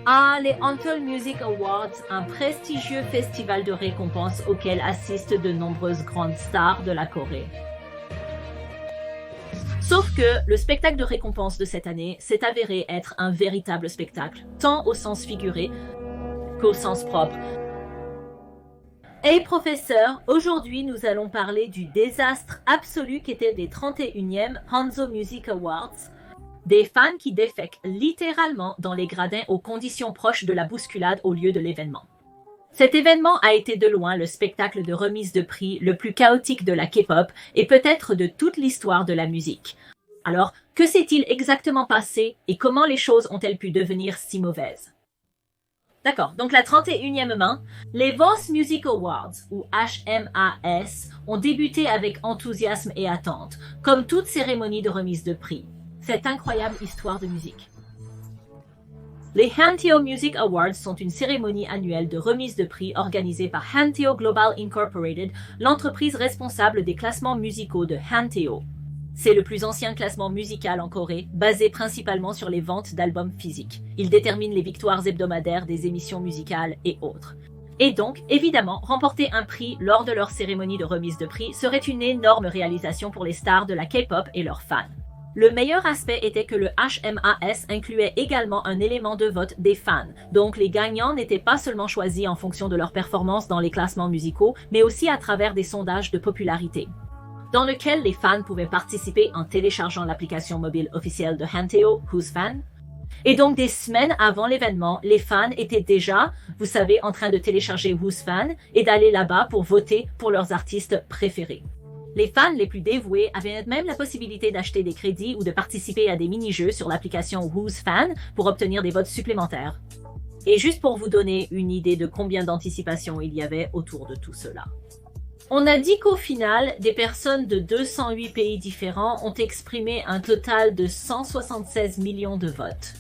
Ah, les Antol Music Awards, un prestigieux festival de récompenses auquel assistent de nombreuses grandes stars de la Corée. Sauf que le spectacle de récompense de cette année s'est avéré être un véritable spectacle, tant au sens figuré qu'au sens propre. Hey professeur, aujourd'hui nous allons parler du désastre absolu qu'étaient les 31e Hanzo Music Awards, des fans qui défèquent littéralement dans les gradins aux conditions proches de la bousculade au lieu de l'événement. Cet événement a été de loin le spectacle de remise de prix le plus chaotique de la K-pop et peut-être de toute l'histoire de la musique. Alors, que s'est-il exactement passé et comment les choses ont-elles pu devenir si mauvaises? D'accord, donc la 31e main, les Voice Music Awards, ou HMAS, ont débuté avec enthousiasme et attente, comme toute cérémonie de remise de prix. Cette incroyable histoire de musique. Les Hanteo Music Awards sont une cérémonie annuelle de remise de prix organisée par Hanteo Global Incorporated, l'entreprise responsable des classements musicaux de Hanteo. C'est le plus ancien classement musical en Corée, basé principalement sur les ventes d'albums physiques. Il détermine les victoires hebdomadaires des émissions musicales et autres. Et donc, évidemment, remporter un prix lors de leur cérémonie de remise de prix serait une énorme réalisation pour les stars de la K-pop et leurs fans. Le meilleur aspect était que le HMAS incluait également un élément de vote des fans, donc les gagnants n'étaient pas seulement choisis en fonction de leur performance dans les classements musicaux, mais aussi à travers des sondages de popularité, dans lequel les fans pouvaient participer en téléchargeant l'application mobile officielle de Hanteo, Who's Fan. Et donc des semaines avant l'événement, les fans étaient déjà, vous savez, en train de télécharger Who's Fan et d'aller là-bas pour voter pour leurs artistes préférés. Les fans les plus dévoués avaient même la possibilité d'acheter des crédits ou de participer à des mini-jeux sur l'application Who's Fan pour obtenir des votes supplémentaires. Et juste pour vous donner une idée de combien d'anticipation il y avait autour de tout cela. On a dit qu'au final, des personnes de 208 pays différents ont exprimé un total de 176 millions de votes.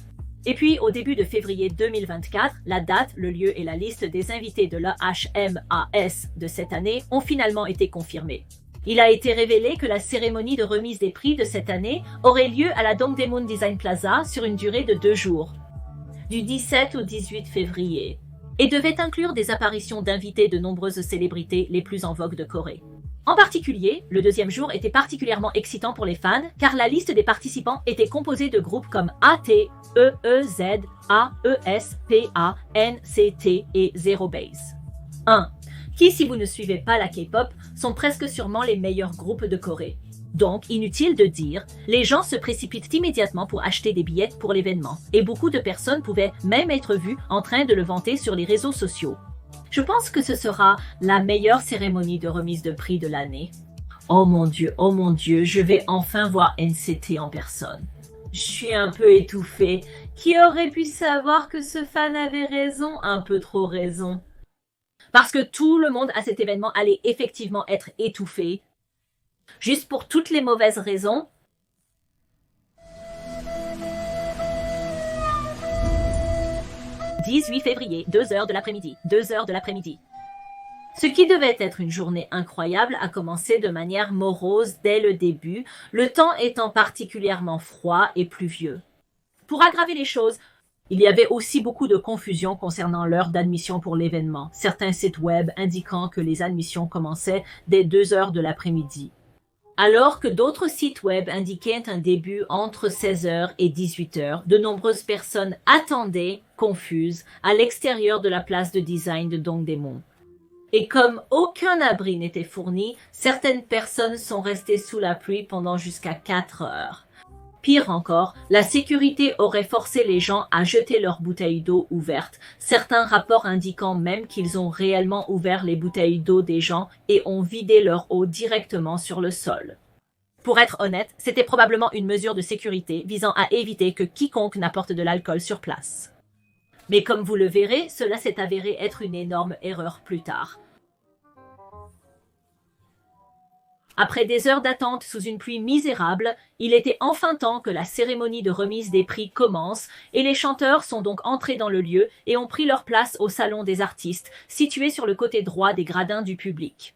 Et puis, au début de février 2024, la date, le lieu et la liste des invités de la HMAS de cette année ont finalement été confirmés. Il a été révélé que la cérémonie de remise des prix de cette année aurait lieu à la Dongdaemun Design Plaza sur une durée de 2 jours, du 17 au 18 février, et devait inclure des apparitions d'invités de nombreuses célébrités les plus en vogue de Corée. En particulier, le deuxième jour était particulièrement excitant pour les fans car la liste des participants était composée de groupes comme AT, EEZ, AES, PA, NCT et Zero Base. 1. Qui, si vous ne suivez pas la K-pop, sont presque sûrement les meilleurs groupes de Corée. Donc, inutile de dire, les gens se précipitent immédiatement pour acheter des billets pour l'événement, et beaucoup de personnes pouvaient même être vues en train de le vanter sur les réseaux sociaux. Je pense que ce sera la meilleure cérémonie de remise de prix de l'année. Oh mon Dieu, je vais enfin voir NCT en personne. Je suis un peu étouffée. Qui aurait pu savoir que ce fan avait raison, un peu trop raison? Parce que tout le monde à cet événement allait effectivement être étouffé, juste pour toutes les mauvaises raisons. « 18 février, 2h de l'après-midi, 2h de l'après-midi. » Ce qui devait être une journée incroyable a commencé de manière morose dès le début, le temps étant particulièrement froid et pluvieux. Pour aggraver les choses, il y avait aussi beaucoup de confusion concernant l'heure d'admission pour l'événement, certains sites web indiquant que les admissions commençaient dès 2h de l'après-midi, alors que d'autres sites web indiquaient un début entre 16h et 18h. De nombreuses personnes attendaient, confuses, à l'extérieur de la place de design de Dongdaemun. Et comme aucun abri n'était fourni, certaines personnes sont restées sous la pluie pendant jusqu'à 4 heures. Pire encore, la sécurité aurait forcé les gens à jeter leurs bouteilles d'eau ouvertes, certains rapports indiquant même qu'ils ont réellement ouvert les bouteilles d'eau des gens et ont vidé leur eau directement sur le sol. Pour être honnête, c'était probablement une mesure de sécurité visant à éviter que quiconque n'apporte de l'alcool sur place. Mais comme vous le verrez, cela s'est avéré être une énorme erreur plus tard. Après des heures d'attente sous une pluie misérable, il était enfin temps que la cérémonie de remise des prix commence et les chanteurs sont donc entrés dans le lieu et ont pris leur place au salon des artistes, situé sur le côté droit des gradins du public.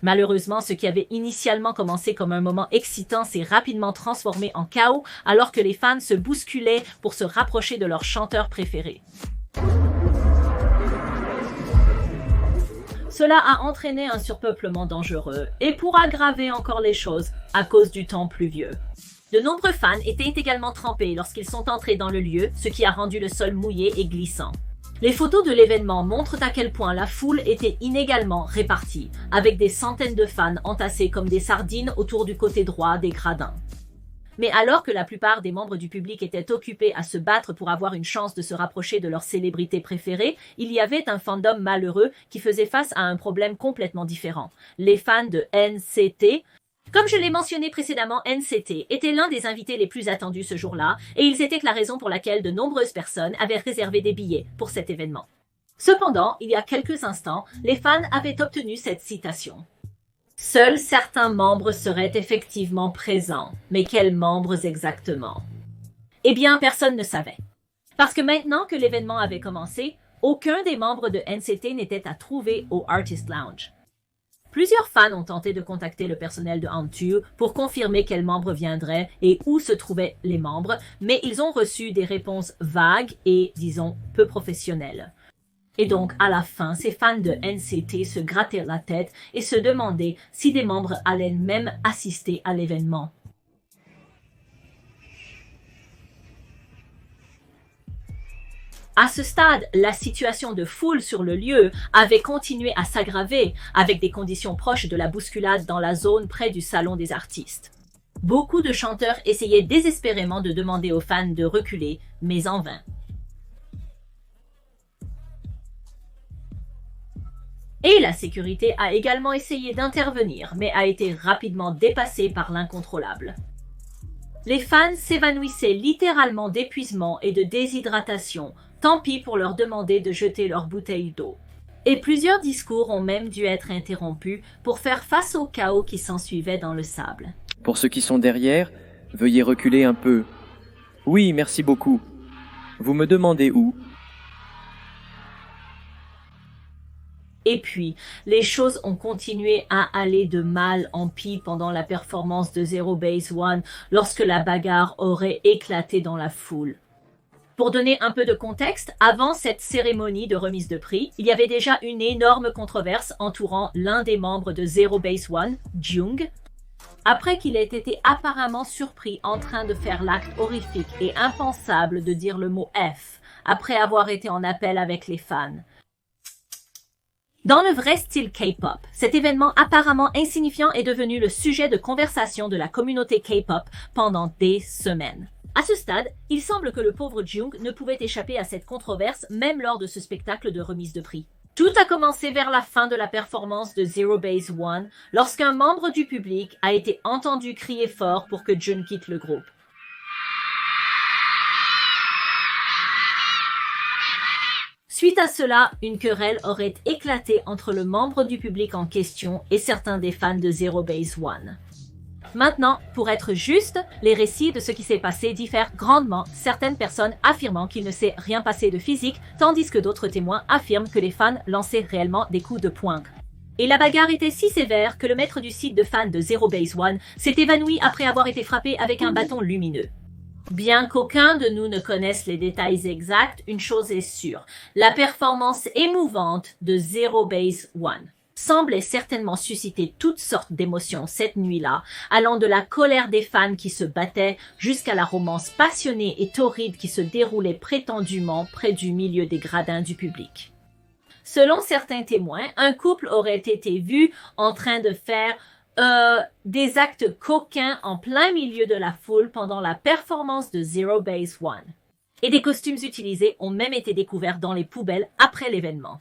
Malheureusement, ce qui avait initialement commencé comme un moment excitant s'est rapidement transformé en chaos alors que les fans se bousculaient pour se rapprocher de leur chanteur préféré. Cela a entraîné un surpeuplement dangereux et pour aggraver encore les choses à cause du temps pluvieux. De nombreux fans étaient également trempés lorsqu'ils sont entrés dans le lieu, ce qui a rendu le sol mouillé et glissant. Les photos de l'événement montrent à quel point la foule était inégalement répartie, avec des centaines de fans entassés comme des sardines autour du côté droit des gradins. Mais alors que la plupart des membres du public étaient occupés à se battre pour avoir une chance de se rapprocher de leur célébrité préférée, il y avait un fandom malheureux qui faisait face à un problème complètement différent. Les fans de NCT. Comme je l'ai mentionné précédemment, NCT était l'un des invités les plus attendus ce jour-là, et ils étaient la raison pour laquelle de nombreuses personnes avaient réservé des billets pour cet événement. Cependant, il y a quelques instants, les fans avaient obtenu cette citation. Seuls certains membres seraient effectivement présents, mais quels membres exactement? Eh bien, personne ne savait. Parce que maintenant que l'événement avait commencé, aucun des membres de NCT n'était à trouver au Artist Lounge. Plusieurs fans ont tenté de contacter le personnel de Hantu pour confirmer quels membres viendraient et où se trouvaient les membres, mais ils ont reçu des réponses vagues et, disons, peu professionnelles. Et donc, à la fin, ces fans de NCT se grattaient la tête et se demandaient si des membres allaient même assister à l'événement. À ce stade, la situation de foule sur le lieu avait continué à s'aggraver avec des conditions proches de la bousculade dans la zone près du salon des artistes. Beaucoup de chanteurs essayaient désespérément de demander aux fans de reculer, mais en vain. Et la sécurité a également essayé d'intervenir, mais a été rapidement dépassée par l'incontrôlable. Les fans s'évanouissaient littéralement d'épuisement et de déshydratation. Tant pis pour leur demander de jeter leurs bouteilles d'eau. Et plusieurs discours ont même dû être interrompus pour faire face au chaos qui s'ensuivait dans le sable. Pour ceux qui sont derrière, veuillez reculer un peu. Oui, merci beaucoup. Vous me demandez où? Et puis, les choses ont continué à aller de mal en pis pendant la performance de Zero Base One lorsque la bagarre aurait éclaté dans la foule. Pour donner un peu de contexte, avant cette cérémonie de remise de prix, il y avait déjà une énorme controverse entourant l'un des membres de Zero Base One, Jung, après qu'il ait été apparemment surpris en train de faire l'acte horrifique et impensable de dire le mot F, après avoir été en appel avec les fans. Dans le vrai style K-pop, cet événement apparemment insignifiant est devenu le sujet de conversation de la communauté K-pop pendant des semaines. À ce stade, il semble que le pauvre Jung ne pouvait échapper à cette controverse même lors de ce spectacle de remise de prix. Tout a commencé vers la fin de la performance de Zero Base One, lorsqu'un membre du public a été entendu crier fort pour que Jung quitte le groupe. Suite à cela, une querelle aurait éclaté entre le membre du public en question et certains des fans de Zero Base One. Maintenant, pour être juste, les récits de ce qui s'est passé diffèrent grandement, certaines personnes affirmant qu'il ne s'est rien passé de physique, tandis que d'autres témoins affirment que les fans lançaient réellement des coups de poing. Et la bagarre était si sévère que le maître du site de fans de Zero Base One s'est évanoui après avoir été frappé avec un bâton lumineux. Bien qu'aucun de nous ne connaisse les détails exacts, une chose est sûre, la performance émouvante de Zero Base One semblait certainement susciter toutes sortes d'émotions cette nuit-là, allant de la colère des fans qui se battaient jusqu'à la romance passionnée et torride qui se déroulait prétendument près du milieu des gradins du public. Selon certains témoins, un couple aurait été vu en train de faire des actes coquins en plein milieu de la foule pendant la performance de Zero Base One. Et des costumes utilisés ont même été découverts dans les poubelles après l'événement.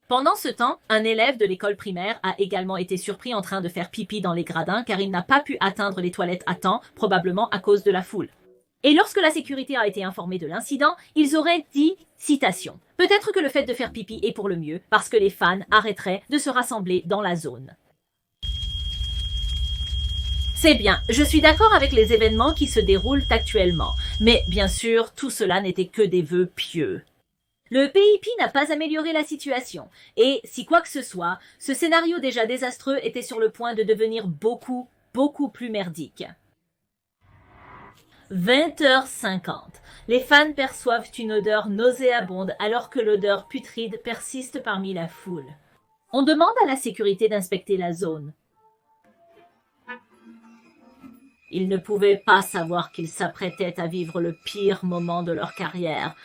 Pendant ce temps, un élève de l'école primaire a également été surpris en train de faire pipi dans les gradins car il n'a pas pu atteindre les toilettes à temps, probablement à cause de la foule. Et lorsque la sécurité a été informée de l'incident, ils auraient dit, citation, « Peut-être que le fait de faire pipi est pour le mieux parce que les fans arrêteraient de se rassembler dans la zone. » C'est bien, je suis d'accord avec les événements qui se déroulent actuellement, mais bien sûr, tout cela n'était que des vœux pieux. Le PIP n'a pas amélioré la situation, et si quoi que ce soit, ce scénario déjà désastreux était sur le point de devenir beaucoup plus merdique. 20h50. Les fans perçoivent une odeur nauséabonde alors que l'odeur putride persiste parmi la foule. On demande à la sécurité d'inspecter la zone. Ils ne pouvaient pas savoir qu'ils s'apprêtaient à vivre le pire moment de leur carrière.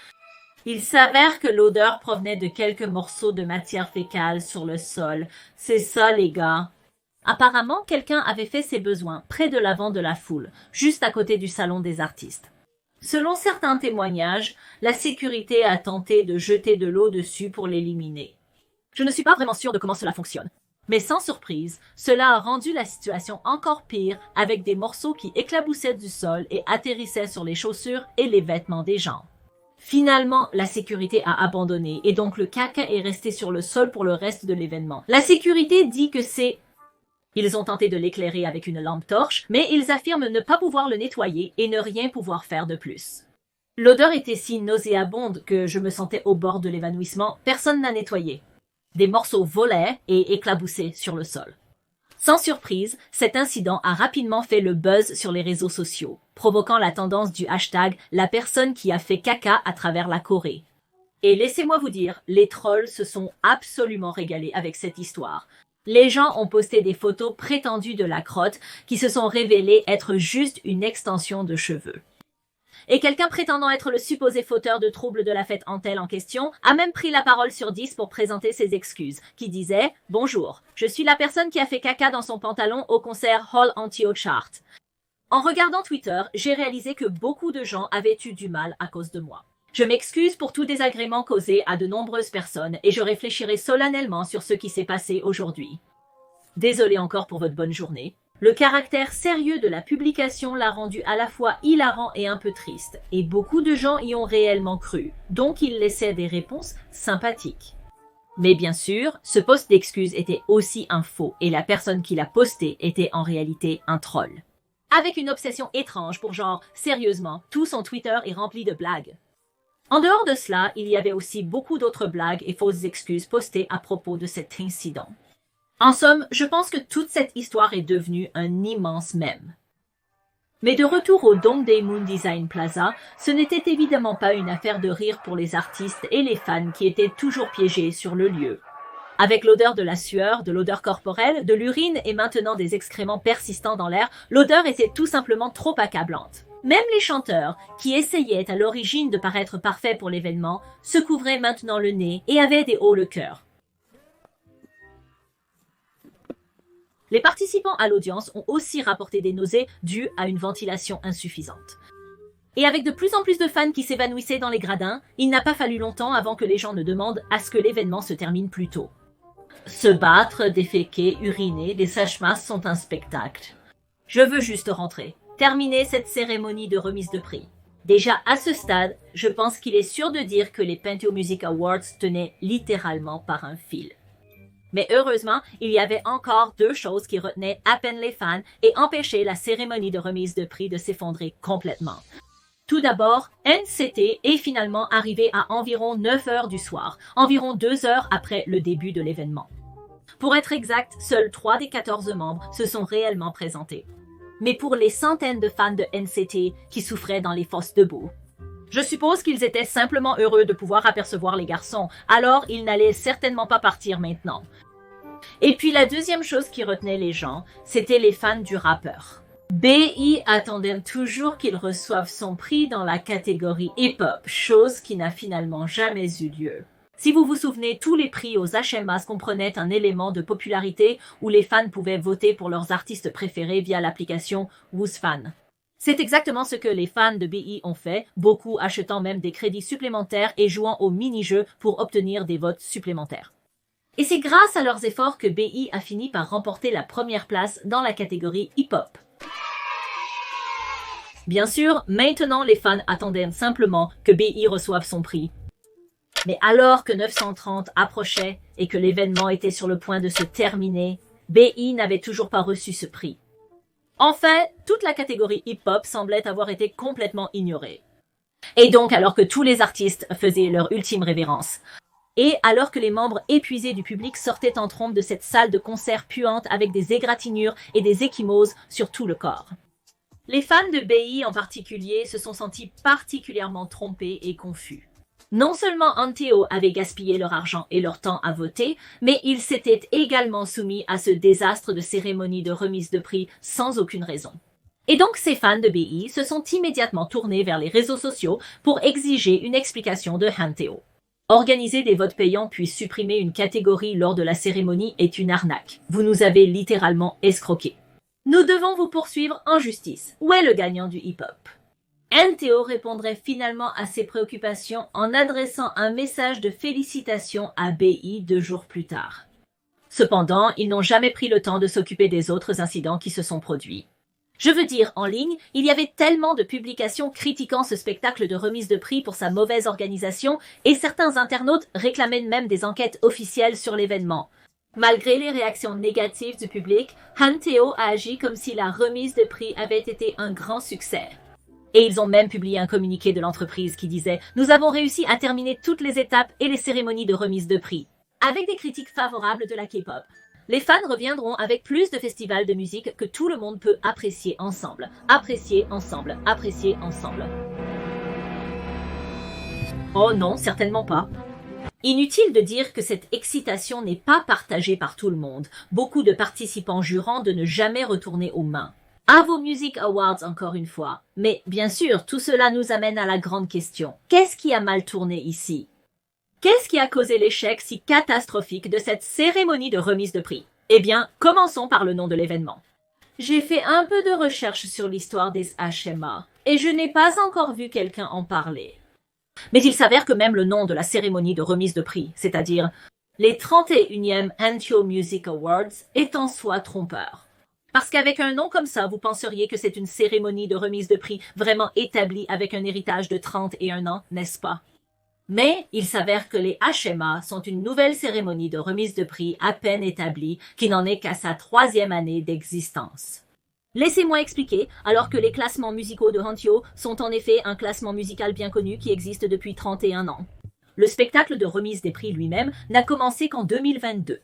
Il s'avère que l'odeur provenait de quelques morceaux de matière fécale sur le sol. C'est ça, les gars. Apparemment, quelqu'un avait fait ses besoins près de l'avant de la foule, juste à côté du salon des artistes. Selon certains témoignages, la sécurité a tenté de jeter de l'eau dessus pour l'éliminer. Je ne suis pas vraiment sûre de comment cela fonctionne. Mais sans surprise, cela a rendu la situation encore pire avec des morceaux qui éclaboussaient du sol et atterrissaient sur les chaussures et les vêtements des gens. Finalement, la sécurité a abandonné et donc le caca est resté sur le sol pour le reste de l'événement. La sécurité dit que c'est... Ils ont tenté de l'éclairer avec une lampe torche, mais ils affirment ne pas pouvoir le nettoyer et ne rien pouvoir faire de plus. L'odeur était si nauséabonde que je me sentais au bord de l'évanouissement. Personne n'a nettoyé. Des morceaux volaient et éclaboussaient sur le sol. Sans surprise, cet incident a rapidement fait le buzz sur les réseaux sociaux, provoquant la tendance du hashtag « la personne qui a fait caca à travers la Corée ». Et laissez-moi vous dire, les trolls se sont absolument régalés avec cette histoire. Les gens ont posté des photos prétendues de la crotte qui se sont révélées être juste une extension de cheveux. Et quelqu'un prétendant être le supposé fauteur de troubles de la fête Antel en question a même pris la parole sur 10 pour présenter ses excuses, qui disait « Bonjour, je suis la personne qui a fait caca dans son pantalon au concert Hall Antio Chart. En regardant Twitter, j'ai réalisé que beaucoup de gens avaient eu du mal à cause de moi. Je m'excuse pour tout désagrément causé à de nombreuses personnes et je réfléchirai solennellement sur ce qui s'est passé aujourd'hui. Désolé encore pour votre bonne journée. Le caractère sérieux de la publication l'a rendu à la fois hilarant et un peu triste, et beaucoup de gens y ont réellement cru, donc ils laissaient des réponses sympathiques. Mais bien sûr, ce post d'excuses était aussi un faux, et la personne qui l'a posté était en réalité un troll. Avec une obsession étrange pour genre, sérieusement, tout son Twitter est rempli de blagues. En dehors de cela, il y avait aussi beaucoup d'autres blagues et fausses excuses postées à propos de cet incident. En somme, je pense que toute cette histoire est devenue un immense mème. Mais de retour au Dongdae Moon Design Plaza, ce n'était évidemment pas une affaire de rire pour les artistes et les fans qui étaient toujours piégés sur le lieu. Avec l'odeur de la sueur, de l'odeur corporelle, de l'urine et maintenant des excréments persistants dans l'air, l'odeur était tout simplement trop accablante. Même les chanteurs, qui essayaient à l'origine de paraître parfaits pour l'événement, se couvraient maintenant le nez et avaient des hauts le cœur. Les participants à l'audience ont aussi rapporté des nausées dues à une ventilation insuffisante. Et avec de plus en plus de fans qui s'évanouissaient dans les gradins, il n'a pas fallu longtemps avant que les gens ne demandent à ce que l'événement se termine plus tôt. Se battre, déféquer, uriner, les sèche-masses sont un spectacle. Je veux juste rentrer, terminer cette cérémonie de remise de prix. Déjà à ce stade, je pense qu'il est sûr de dire que les Penteo Music Awards tenaient littéralement par un fil. Mais heureusement, il y avait encore deux choses qui retenaient à peine les fans et empêchaient la cérémonie de remise de prix de s'effondrer complètement. Tout d'abord, NCT est finalement arrivé à environ 9 heures du soir, environ 2 heures après le début de l'événement. Pour être exact, seuls 3 des 14 membres se sont réellement présentés. Mais pour les centaines de fans de NCT qui souffraient dans les fosses debout, je suppose qu'ils étaient simplement heureux de pouvoir apercevoir les garçons, alors ils n'allaient certainement pas partir maintenant. Et puis la deuxième chose qui retenait les gens, c'était les fans du rappeur. BI attendait toujours qu'il reçoive son prix dans la catégorie hip-hop, chose qui n'a finalement jamais eu lieu. Si vous vous souvenez, tous les prix aux HMAs comprenaient un élément de popularité où les fans pouvaient voter pour leurs artistes préférés via l'application WhoosFan. C'est exactement ce que les fans de BI ont fait, beaucoup achetant même des crédits supplémentaires et jouant au mini-jeu pour obtenir des votes supplémentaires. Et c'est grâce à leurs efforts que BI a fini par remporter la première place dans la catégorie hip-hop. Bien sûr, maintenant les fans attendaient simplement que BI reçoive son prix. Mais alors que 930 approchait et que l'événement était sur le point de se terminer, BI n'avait toujours pas reçu ce prix. En fait, toute la catégorie hip-hop semblait avoir été complètement ignorée. Et donc, alors que tous les artistes faisaient leur ultime révérence, et alors que les membres épuisés du public sortaient en trombe de cette salle de concert puante avec des égratignures et des ecchymoses sur tout le corps. Les fans de BI en particulier se sont sentis particulièrement trompés et confus. Non seulement Anteo avait gaspillé leur argent et leur temps à voter, mais ils s'étaient également soumis à ce désastre de cérémonie de remise de prix sans aucune raison. Et donc ces fans de BI se sont immédiatement tournés vers les réseaux sociaux pour exiger une explication de Anteo. Organiser des votes payants puis supprimer une catégorie lors de la cérémonie est une arnaque. Vous nous avez littéralement escroqués. Nous devons vous poursuivre en justice. Où est le gagnant du hip-hop? Anteo répondrait finalement à ces préoccupations en adressant un message de félicitations à BI 2 jours plus tard. Cependant, ils n'ont jamais pris le temps de s'occuper des autres incidents qui se sont produits. Je veux dire, en ligne, il y avait tellement de publications critiquant ce spectacle de remise de prix pour sa mauvaise organisation et certains internautes réclamaient même des enquêtes officielles sur l'événement. Malgré les réactions négatives du public, Anteo a agi comme si la remise de prix avait été un grand succès. Et ils ont même publié un communiqué de l'entreprise qui disait « Nous avons réussi à terminer toutes les étapes et les cérémonies de remise de prix. » Avec des critiques favorables de la K-pop. Les fans reviendront avec plus de festivals de musique que tout le monde peut apprécier ensemble. Apprécier ensemble. Apprécier ensemble. Oh non, certainement pas. Inutile de dire que cette excitation n'est pas partagée par tout le monde. Beaucoup de participants jurant de ne jamais retourner aux mains. Avo Music Awards encore une fois. Mais bien sûr, tout cela nous amène à la grande question. Qu'est-ce qui a mal tourné ici? Qu'est-ce qui a causé l'échec si catastrophique de cette cérémonie de remise de prix? Eh bien, commençons par le nom de l'événement. J'ai fait un peu de recherche sur l'histoire des HMA, et je n'ai pas encore vu quelqu'un en parler. Mais il s'avère que même le nom de la cérémonie de remise de prix, c'est-à-dire les 31e Anteo Music Awards, est en soi trompeur. Parce qu'avec un nom comme ça, vous penseriez que c'est une cérémonie de remise de prix vraiment établie avec un héritage de 31 ans, n'est-ce pas? Mais il s'avère que les HMA sont une nouvelle cérémonie de remise de prix à peine établie qui n'en est qu'à sa 3e année d'existence. Laissez-moi expliquer, alors que les classements musicaux de Anteo sont en effet un classement musical bien connu qui existe depuis 31 ans. Le spectacle de remise des prix lui-même n'a commencé qu'en 2022.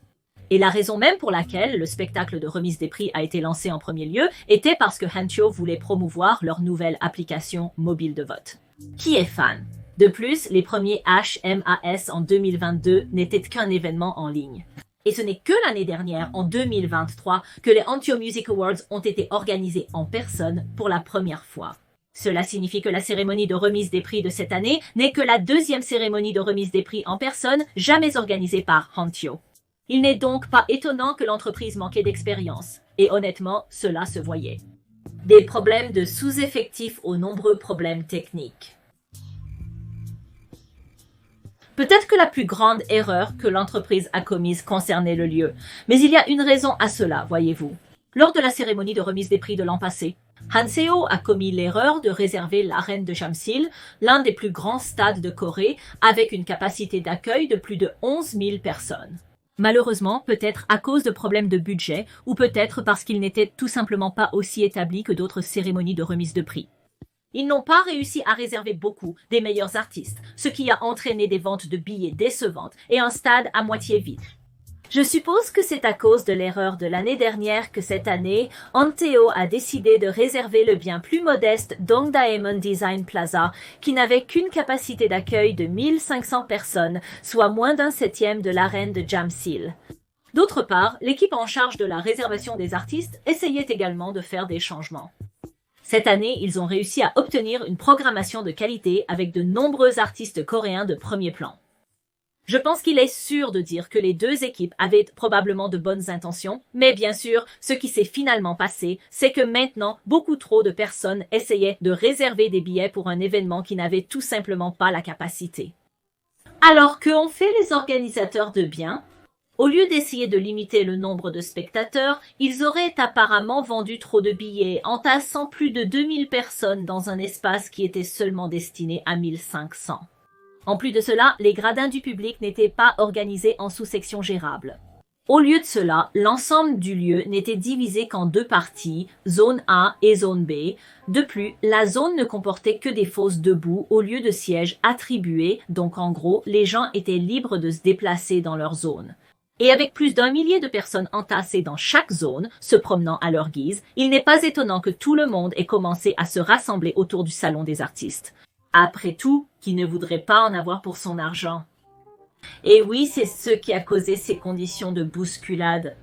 Et la raison même pour laquelle le spectacle de remise des prix a été lancé en premier lieu était parce que Anteo voulait promouvoir leur nouvelle application mobile de vote. Qui est fan? De plus, les premiers HMAS en 2022 n'étaient qu'un événement en ligne. Et ce n'est que l'année dernière, en 2023, que les Anteo Music Awards ont été organisés en personne pour la première fois. Cela signifie que la cérémonie de remise des prix de cette année n'est que la 2e cérémonie de remise des prix en personne jamais organisée par Anteo. Il n'est donc pas étonnant que l'entreprise manquait d'expérience. Et honnêtement, cela se voyait. Des problèmes de sous-effectifs aux nombreux problèmes techniques. Peut-être que la plus grande erreur que l'entreprise a commise concernait le lieu. Mais il y a une raison à cela, voyez-vous. Lors de la cérémonie de remise des prix de l'an passé, Hanseo a commis l'erreur de réserver l'arène de Jamsil, l'un des plus grands stades de Corée, avec une capacité d'accueil de plus de 11 000 personnes. Malheureusement, peut-être à cause de problèmes de budget, ou peut-être parce qu'il n'était tout simplement pas aussi établi que d'autres cérémonies de remise de prix. Ils n'ont pas réussi à réserver beaucoup des meilleurs artistes, ce qui a entraîné des ventes de billets décevantes et un stade à moitié vide. Je suppose que c'est à cause de l'erreur de l'année dernière que cette année, Anteo a décidé de réserver le bien plus modeste Dongdaemun Design Plaza, qui n'avait qu'une capacité d'accueil de 1500 personnes, soit moins d'un septième de l'arène de Jamsil. D'autre part, l'équipe en charge de la réservation des artistes essayait également de faire des changements. Cette année, ils ont réussi à obtenir une programmation de qualité avec de nombreux artistes coréens de premier plan. Je pense qu'il est sûr de dire que les deux équipes avaient probablement de bonnes intentions, mais bien sûr, ce qui s'est finalement passé, c'est que maintenant, beaucoup trop de personnes essayaient de réserver des billets pour un événement qui n'avait tout simplement pas la capacité. Alors, qu'ont fait les organisateurs de bien? Au lieu d'essayer de limiter le nombre de spectateurs, ils auraient apparemment vendu trop de billets, entassant plus de 2000 personnes dans un espace qui était seulement destiné à 1500. En plus de cela, les gradins du public n'étaient pas organisés en sous-sections gérables. Au lieu de cela, l'ensemble du lieu n'était divisé qu'en deux parties, zone A et zone B. De plus, la zone ne comportait que des fosses debout au lieu de sièges attribués, donc en gros, les gens étaient libres de se déplacer dans leur zone. Et avec plus d'1 millier de personnes entassées dans chaque zone, se promenant à leur guise, il n'est pas étonnant que tout le monde ait commencé à se rassembler autour du salon des artistes. Après tout, qui ne voudrait pas en avoir pour son argent? Et oui, c'est ce qui a causé ces conditions de bousculade.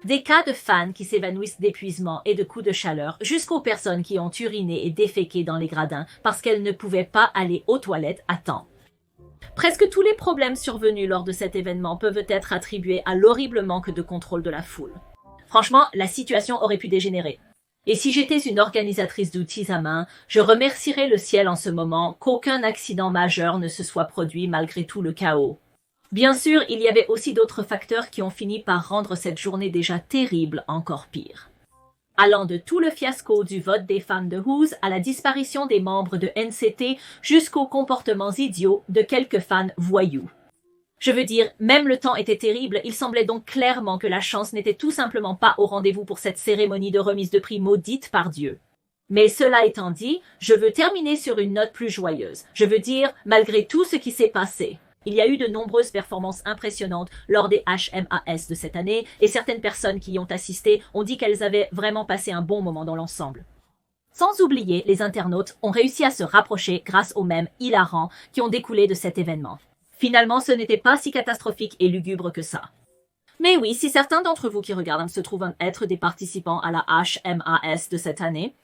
Des cas de fans qui s'évanouissent d'épuisement et de coups de chaleur, jusqu'aux personnes qui ont uriné et déféqué dans les gradins parce qu'elles ne pouvaient pas aller aux toilettes à temps. Presque tous les problèmes survenus lors de cet événement peuvent être attribués à l'horrible manque de contrôle de la foule. Franchement, la situation aurait pu dégénérer. Et si j'étais une organisatrice d'outils à main, je remercierais le ciel en ce moment qu'aucun accident majeur ne se soit produit malgré tout le chaos. Bien sûr, il y avait aussi d'autres facteurs qui ont fini par rendre cette journée déjà terrible encore pire. Allant de tout le fiasco du vote des fans de Who's à la disparition des membres de NCT jusqu'aux comportements idiots de quelques fans voyous. Je veux dire, même le temps était terrible, il semblait donc clairement que la chance n'était tout simplement pas au rendez-vous pour cette cérémonie de remise de prix maudite par Dieu. Mais cela étant dit, je veux terminer sur une note plus joyeuse. Je veux dire, malgré tout ce qui s'est passé, il y a eu de nombreuses performances impressionnantes lors des HMAS de cette année et certaines personnes qui y ont assisté ont dit qu'elles avaient vraiment passé un bon moment dans l'ensemble. Sans oublier, les internautes ont réussi à se rapprocher grâce aux mèmes hilarants qui ont découlé de cet événement. Finalement, ce n'était pas si catastrophique et lugubre que ça. Mais oui, si certains d'entre vous qui regardent se trouvent être des participants à la HMAS de cette année,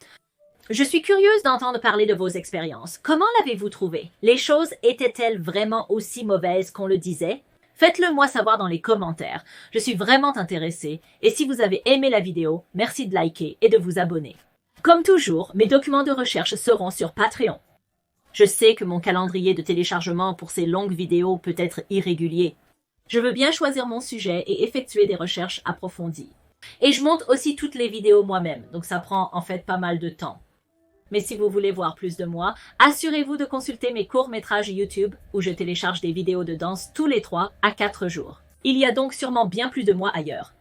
je suis curieuse d'entendre parler de vos expériences. Comment l'avez-vous trouvé? Les choses étaient-elles vraiment aussi mauvaises qu'on le disait? Faites-le moi savoir dans les commentaires. Je suis vraiment intéressée. Et si vous avez aimé la vidéo, merci de liker et de vous abonner. Comme toujours, mes documents de recherche seront sur Patreon. Je sais que mon calendrier de téléchargement pour ces longues vidéos peut être irrégulier. Je veux bien choisir mon sujet et effectuer des recherches approfondies. Et je monte aussi toutes les vidéos moi-même, donc ça prend en fait pas mal de temps. Mais si vous voulez voir plus de moi, assurez-vous de consulter mes courts-métrages YouTube où je télécharge des vidéos de danse tous les 3 à 4 jours. Il y a donc sûrement bien plus de moi ailleurs.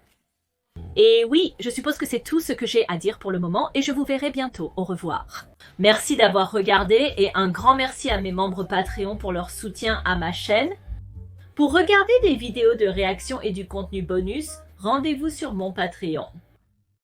Et oui, je suppose que c'est tout ce que j'ai à dire pour le moment et je vous verrai bientôt. Au revoir. Merci d'avoir regardé et un grand merci à mes membres Patreon pour leur soutien à ma chaîne. Pour regarder des vidéos de réaction et du contenu bonus, rendez-vous sur mon Patreon.